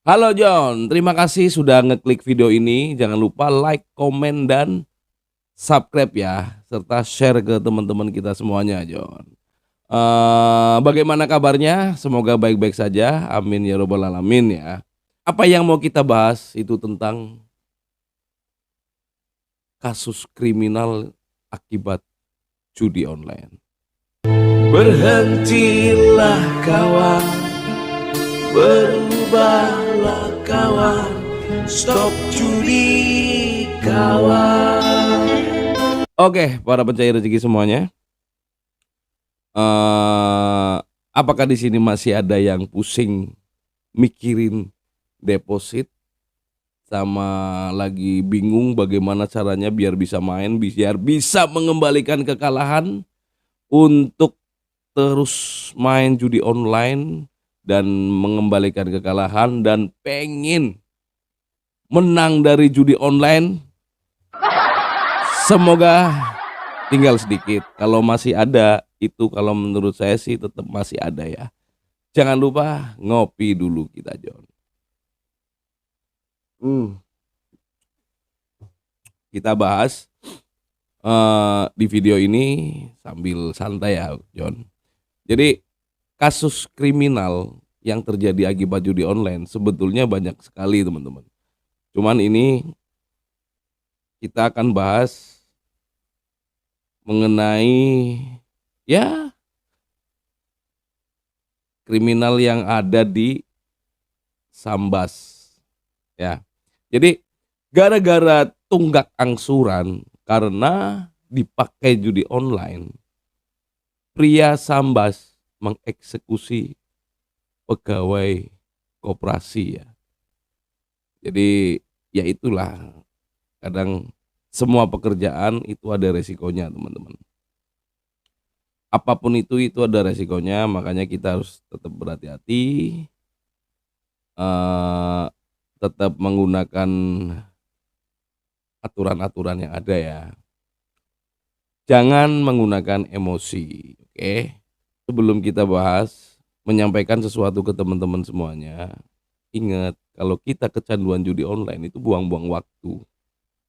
Halo John, terima kasih sudah ngeklik video ini. Jangan lupa like, komen, dan subscribe ya, serta share ke teman-teman kita semuanya, John. Bagaimana kabarnya? Semoga baik-baik saja. Amin ya robbal alamin ya. Apa yang mau kita bahas itu tentang kasus kriminal akibat judi online. Berhentilah kawan, berubahlah kawan, stop judi kawan. Oke, para pencair rezeki semuanya. Apakah di sini masih ada yang pusing mikirin deposit, sama lagi bingung bagaimana caranya biar bisa main, biar bisa mengembalikan kekalahan untuk terus main judi online dan mengembalikan kekalahan dan pengen menang dari judi online? Semoga tinggal sedikit. Kalau masih ada itu, kalau menurut saya sih tetap masih ada ya. Jangan lupa ngopi dulu kita, John. Kita bahas di video ini sambil santai ya, John. Jadi kasus kriminal yang terjadi akibat judi online sebetulnya banyak sekali, teman-teman. Cuman ini kita akan bahas mengenai ya kriminal yang ada di Sambas ya. Jadi gara-gara tunggak angsuran karena dipakai judi online, pria Sambas mengeksekusi pegawai koperasi ya. Jadi ya itulah, kadang semua pekerjaan itu ada resikonya, teman-teman. Apapun itu ada resikonya, makanya kita harus tetap berhati-hati, tetap menggunakan aturan-aturan yang ada ya. Jangan menggunakan emosi, oke? Sebelum kita bahas, menyampaikan sesuatu ke teman-teman semuanya, ingat kalau kita kecanduan judi online itu buang-buang waktu.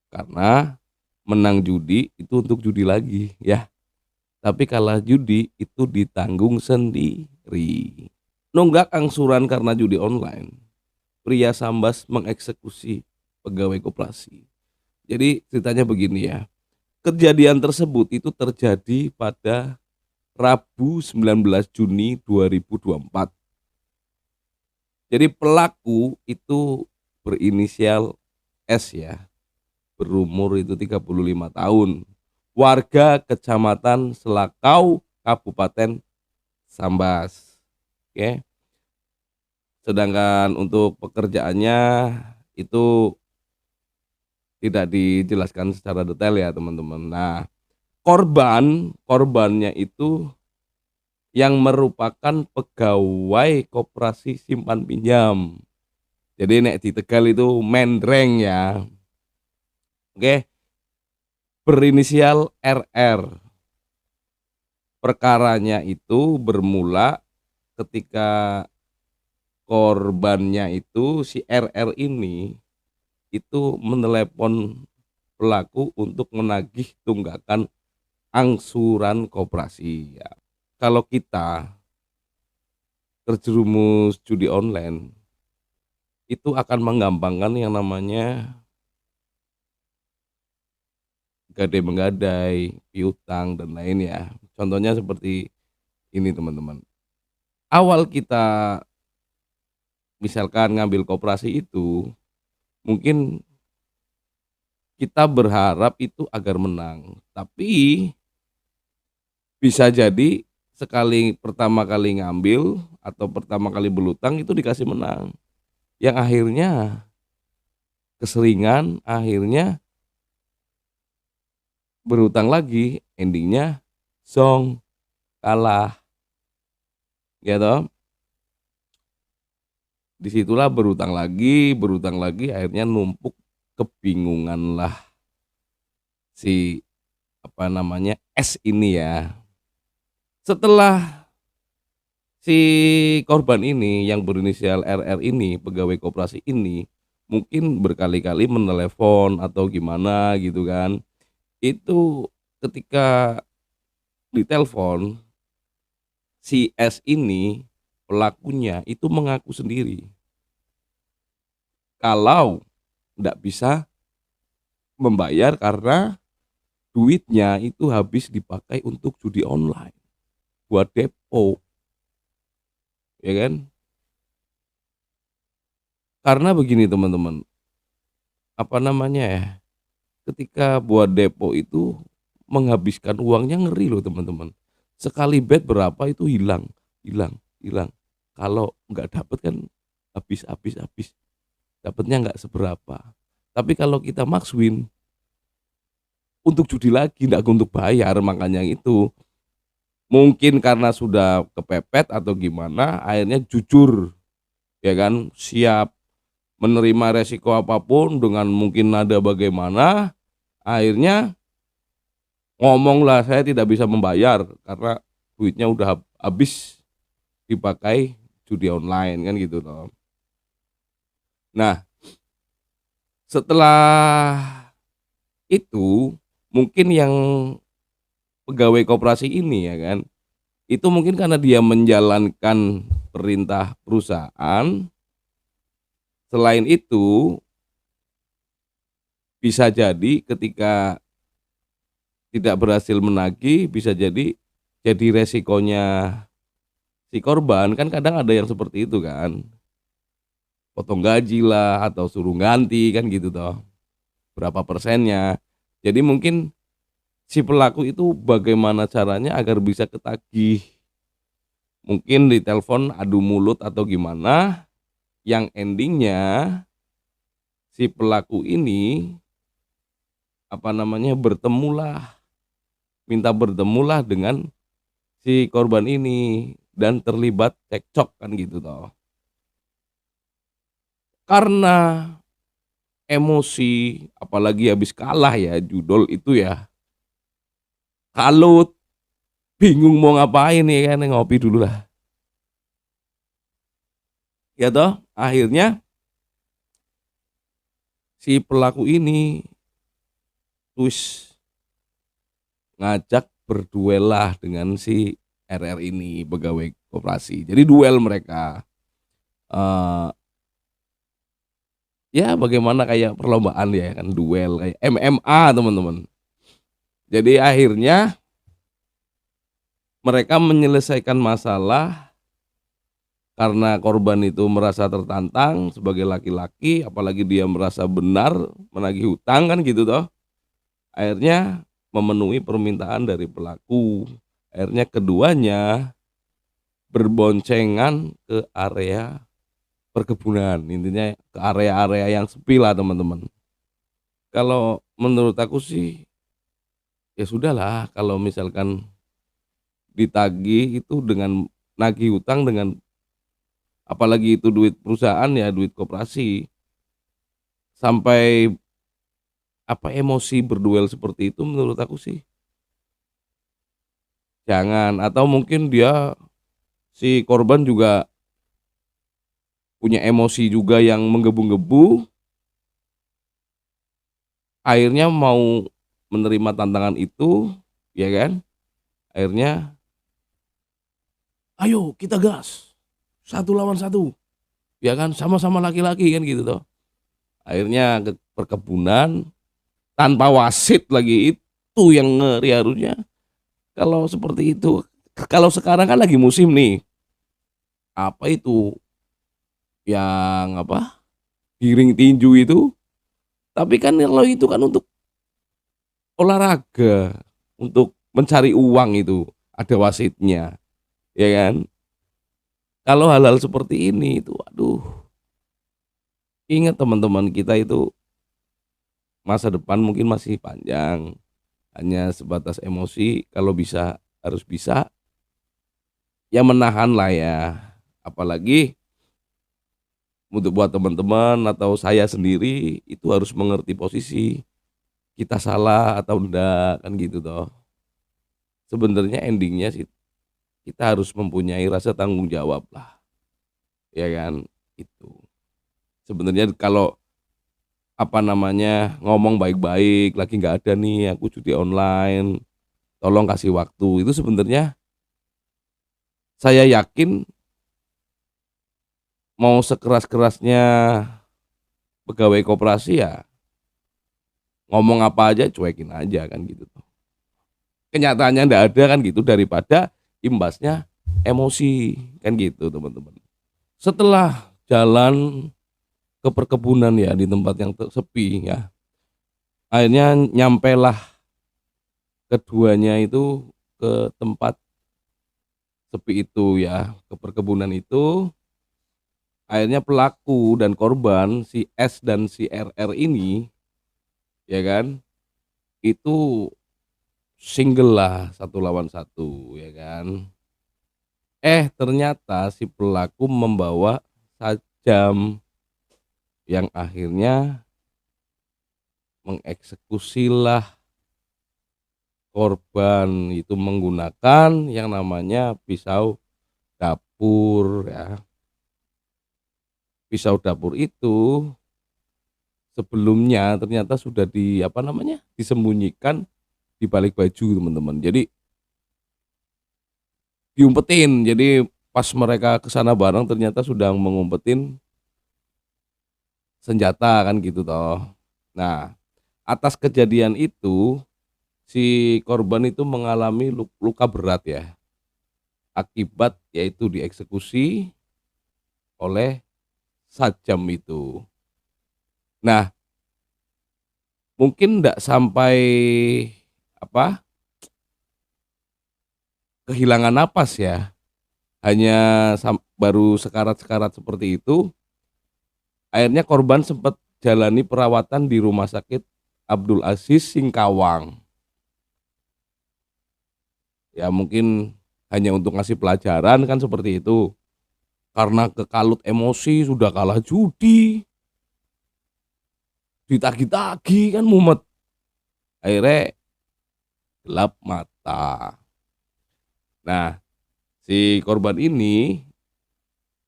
Karena menang judi itu untuk judi lagi ya. Tapi kalah judi itu ditanggung sendiri. Nunggak angsuran karena judi online, pria Sambas mengeksekusi pegawai koperasi. Jadi ceritanya begini ya. Kejadian tersebut itu terjadi pada Rabu 19 Juni 2024. Jadi pelaku itu berinisial S ya, berumur itu 35 tahun. Warga Kecamatan Selakau, Kabupaten Sambas. Oke. Sedangkan untuk pekerjaannya itu tidak dijelaskan secara detail ya, teman-teman. Nah, korbannya itu yang merupakan pegawai koperasi simpan pinjam. Jadi nek di Tegal itu mendreng ya. Oke, berinisial RR. Perkaranya itu bermula ketika korbannya itu si RR ini itu menelepon pelaku untuk menagih tunggakan angsuran koperasi ya. Kalau kita terjerumus judi online itu akan menggampangkan yang namanya gadai menggadai, piutang dan lain ya. Contohnya seperti ini, teman-teman. Awal kita misalkan ngambil koperasi itu, mungkin kita berharap itu agar menang, tapi bisa jadi pertama kali ngambil atau pertama kali berutang itu dikasih menang, yang akhirnya keseringan, akhirnya berutang lagi, endingnya song, kalah gitu. Disitulah berutang lagi, akhirnya numpuk, kebingungan lah si S ini ya. Setelah Si korban ini yang berinisial RR ini, pegawai koperasi ini, mungkin berkali-kali menelepon atau gimana gitu kan. Itu ketika ditelepon, si S ini, pelakunya itu mengaku sendiri kalau nggak bisa membayar karena duitnya itu habis dipakai untuk judi online, buat depo, ya kan. Karena begini teman-teman, apa namanya ya, ketika buat depo itu menghabiskan uangnya ngeri loh teman-teman. Sekali bet berapa itu hilang, hilang, hilang. Kalau nggak dapet kan habis, habis, habis. Dapatnya nggak seberapa. Tapi kalau kita max win untuk judi lagi, nggak untuk bayar, makanya itu mungkin karena sudah kepepet atau gimana, akhirnya jujur, ya kan, siap menerima resiko apapun dengan mungkin nada bagaimana, akhirnya ngomong lah saya tidak bisa membayar karena duitnya udah habis dipakai judi online kan gitu loh. Nah, setelah itu mungkin yang pegawai koperasi ini ya kan, itu mungkin karena dia menjalankan perintah perusahaan, selain itu bisa jadi ketika tidak berhasil menagih bisa jadi resikonya si korban kan kadang ada yang seperti itu kan, potong gaji lah atau suruh ganti kan gitu toh, berapa persennya. Jadi mungkin si pelaku itu bagaimana caranya agar bisa ketagih, mungkin ditelepon adu mulut atau gimana, yang endingnya si pelaku ini apa namanya bertemulah, minta bertemulah dengan si korban ini dan terlibat cekcok kan gitu toh. Karena emosi apalagi habis kalah ya judul itu ya. Kalut, bingung mau ngapain ya kan, ngopi dulu lah. Ya toh, akhirnya si pelaku ini terus ngajak berduel lah dengan si RR ini, pegawai koperasi. Jadi duel mereka. Eh ya bagaimana kayak perlombaan ya kan, duel kayak MMA teman-teman. Jadi akhirnya mereka menyelesaikan masalah karena korban itu merasa tertantang sebagai laki-laki, apalagi dia merasa benar menagih hutang kan gitu toh. Akhirnya memenuhi permintaan dari pelaku. Akhirnya keduanya berboncengan ke area perkebunan, intinya ke area-area yang sepi lah teman-teman. Kalau menurut aku sih ya sudahlah, kalau misalkan ditagih itu dengan nagih hutang dengan apalagi itu duit perusahaan ya, duit koperasi, sampai apa emosi berduel seperti itu menurut aku sih jangan. Atau mungkin dia si korban juga punya emosi juga yang menggebu-gebu, akhirnya mau menerima tantangan itu, ya kan? Akhirnya, ayo kita gas, satu lawan satu, ya kan? Sama-sama laki-laki kan gitu toh. Akhirnya ke perkebunan tanpa wasit lagi, itu yang ngeri harusnya. Kalau seperti itu, kalau sekarang kan lagi musim nih, apa itu yang apa? Giring tinju itu. Tapi kan kalau itu kan untuk olahraga, untuk mencari uang itu ada wasitnya, ya kan? Kalau hal-hal seperti ini itu, aduh, ingat teman-teman kita itu masa depan mungkin masih panjang, hanya sebatas emosi. Kalau bisa harus bisa ya menahan lah ya. Apalagi untuk buat teman-teman atau saya sendiri itu harus mengerti posisi kita salah atau enggak kan gitu toh. Sebenarnya endingnya sih kita harus mempunyai rasa tanggung jawab lah, ya kan? Itu. Sebenarnya kalau apa namanya, ngomong baik-baik, lagi nggak ada nih aku judi online, tolong kasih waktu. Itu sebenarnya saya yakin mau sekeras-kerasnya pegawai koperasi ya ngomong apa aja cuekin aja kan gitu tuh. Kenyataannya nggak ada kan gitu, daripada imbasnya emosi kan gitu teman-teman. Setelah jalan ke perkebunan ya di tempat yang sepi ya, akhirnya nyampelah keduanya itu ke tempat sepi itu ya, ke perkebunan itu. Akhirnya pelaku dan korban si S dan si RR ini ya kan, itu single lah, satu lawan satu ya kan. Ternyata si pelaku membawa tajam yang akhirnya mengeksekusilah korban itu menggunakan yang namanya pisau dapur ya. Pisau dapur itu sebelumnya ternyata sudah disembunyikan di balik baju teman-teman. Jadi diumpetin. Jadi pas mereka ke sana bareng ternyata sudah mengumpetin senjata kan gitu toh. Nah, atas kejadian itu si korban itu mengalami luka berat ya. Akibat yaitu dieksekusi oleh sajam itu. Nah, mungkin enggak sampai kehilangan napas ya. Hanya baru sekarat-sekarat seperti itu. Akhirnya korban sempat jalani perawatan di Rumah Sakit Abdul Aziz Singkawang. Ya mungkin hanya untuk ngasih pelajaran kan seperti itu. Karena kekalut emosi, sudah kalah judi, ditagi-tagi kan mumet. Akhirnya gelap mata. Nah, si korban ini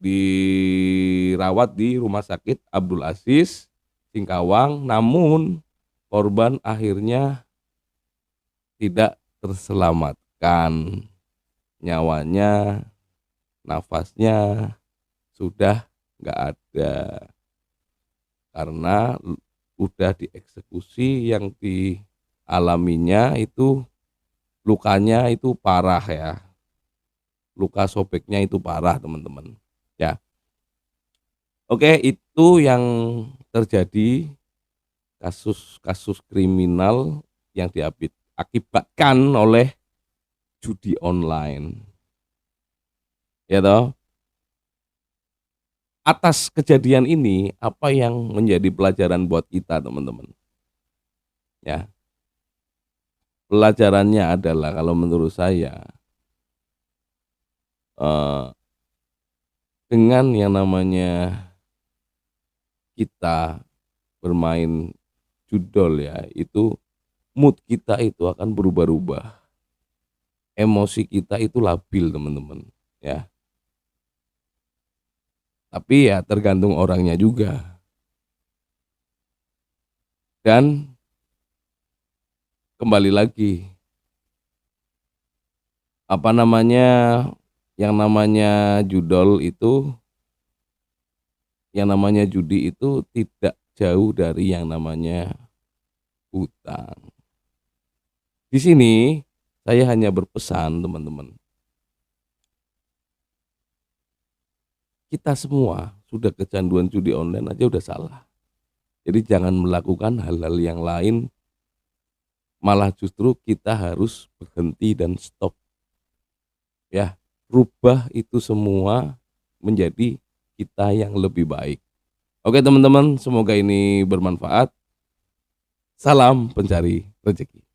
dirawat di Rumah Sakit Abdul Aziz Singkawang, namun korban akhirnya tidak terselamatkan. Nyawanya, nafasnya sudah nggak ada karena udah dieksekusi. Yang dialaminya itu lukanya itu parah ya, luka sobeknya itu parah teman-teman ya. Oke, itu yang terjadi, kasus-kasus kriminal yang diakibatkan oleh judi online ya toh. Atas kejadian ini apa yang menjadi pelajaran buat kita teman-teman ya? Pelajarannya adalah kalau menurut saya dengan yang namanya kita bermain judol ya, itu mood kita itu akan berubah-ubah, emosi kita itu labil teman-teman ya. Tapi ya tergantung orangnya juga. Dan kembali lagi, yang namanya judol itu, yang namanya judi itu tidak jauh dari yang namanya hutang. Di sini saya hanya berpesan teman-teman, kita semua sudah kecanduan judi online aja udah salah. Jadi jangan melakukan hal-hal yang lain, malah justru kita harus berhenti dan stop. Ya, rubah itu semua menjadi kita yang lebih baik. Oke teman-teman, semoga ini bermanfaat. Salam pencari rezeki.